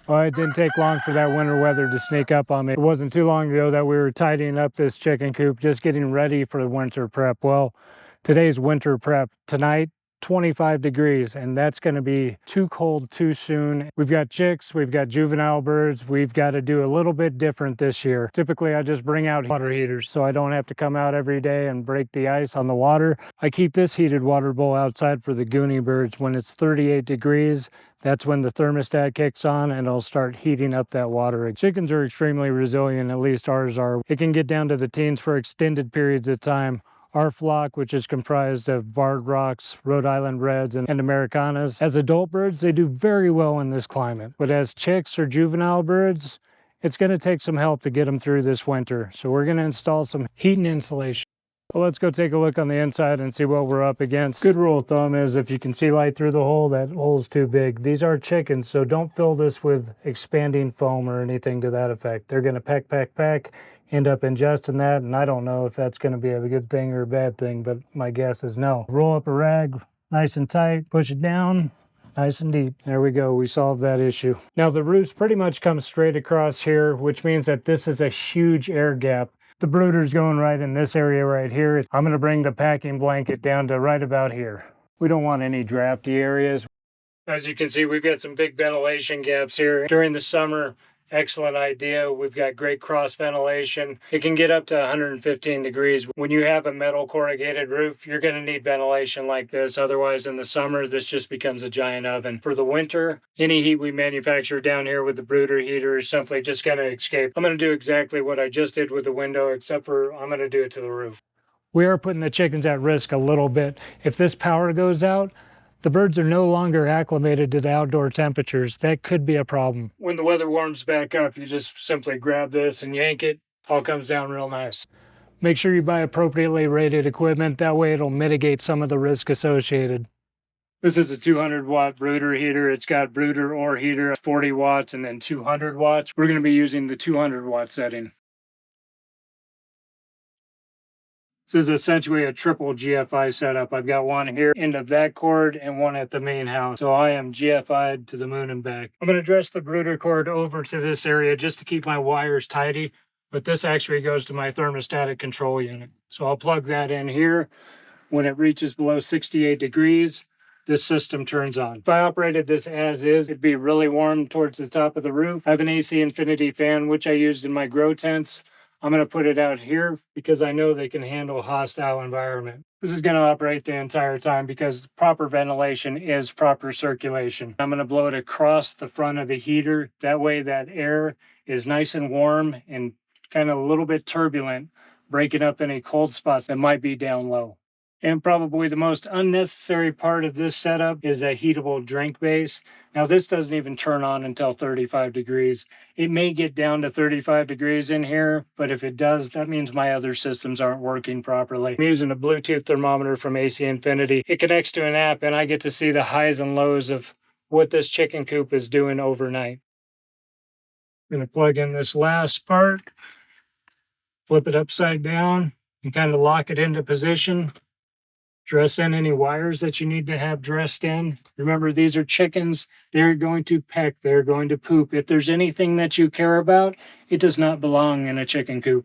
Well, it didn't take long for that winter weather to sneak up on me. It wasn't too long ago that we were tidying up this chicken coop, just getting ready for the winter prep. Well, today's winter prep. Tonight, 25 degrees, and that's going to be too cold too soon. We've got chicks, we've got juvenile birds. We've got to do a little bit different this year. Typically, I just bring out water heaters so I don't have to come out every day and break the ice on the water. I keep this heated water bowl outside for the goonie birds. When it's 38 degrees, that's when the thermostat kicks on and it'll start heating up that water. Chickens are extremely resilient, at least ours are. It can get down to the teens for extended periods of time. Our flock, which is comprised of barred rocks, Rhode Island Reds, and Americanas, as adult birds, they do very well in this climate. But as chicks or juvenile birds, it's going to take some help to get them through this winter. So we're going to install some heat and insulation. Well, let's go take a look on the inside and see what we're up against. Good rule of thumb is if you can see light through the hole, that hole's too big. These are chickens, so don't fill this with expanding foam or anything to that effect. They're going to peck, end up ingesting that, and I don't know if that's going to be a good thing or a bad thing, but my guess is no. Roll up a rag nice and tight, push it down, nice and deep. There we go, we solved that issue. Now the roost pretty much comes straight across here, which means that this is a huge air gap. The brooder's going right in this area right here. I'm going to bring the packing blanket down to right about here. We don't want any drafty areas. As you can see, we've got some big ventilation gaps here. During the summer, excellent idea. We've got great cross ventilation. It can get up to 115 degrees. When you have a metal corrugated roof, you're going to need ventilation like this. Otherwise, in the summer, this just becomes a giant oven. For the winter, any heat we manufacture down here with the brooder heater is simply just going to escape. I'm going to do exactly what I just did with the window, except for I'm going to do it to the roof. We are putting the chickens at risk a little bit. If this power goes out, the birds are no longer acclimated to the outdoor temperatures. That could be a problem. When the weather warms back up, you just simply grab this and yank it. All comes down real nice. Make sure you buy appropriately rated equipment. That way it'll mitigate some of the risk associated. This is a 200-watt brooder heater. It's got brooder or heater, 40 watts, and then 200 watts. We're going to be using the 200-watt setting. This is essentially a triple GFI setup. I've got one here end of that cord and one at the main house. So I am GFI'd to the moon and back. I'm going to dress the brooder cord over to this area just to keep my wires tidy. But this actually goes to my thermostatic control unit. So I'll plug that in here. When it reaches below 68 degrees, this system turns on. If I operated this as is, it'd be really warm towards the top of the roof. I have an AC Infinity fan, which I used in my grow tents. I'm going to put it out here because I know they can handle a hostile environment. This is going to operate the entire time because proper ventilation is proper circulation. I'm going to blow it across the front of the heater. That way that air is nice and warm and kind of a little bit turbulent, breaking up any cold spots that might be down low. And probably the most unnecessary part of this setup is a heatable drink base. Now this doesn't even turn on until 35 degrees. It may get down to 35 degrees in here, but if it does, that means my other systems aren't working properly. I'm using a Bluetooth thermometer from AC Infinity. It connects to an app and I get to see the highs and lows of what this chicken coop is doing overnight. I'm going to plug in this last part, flip it upside down, and kind of lock it into position. Dress in any wires that you need to have dressed in. Remember, these are chickens. They're going to peck. They're going to poop. If there's anything that you care about, it does not belong in a chicken coop.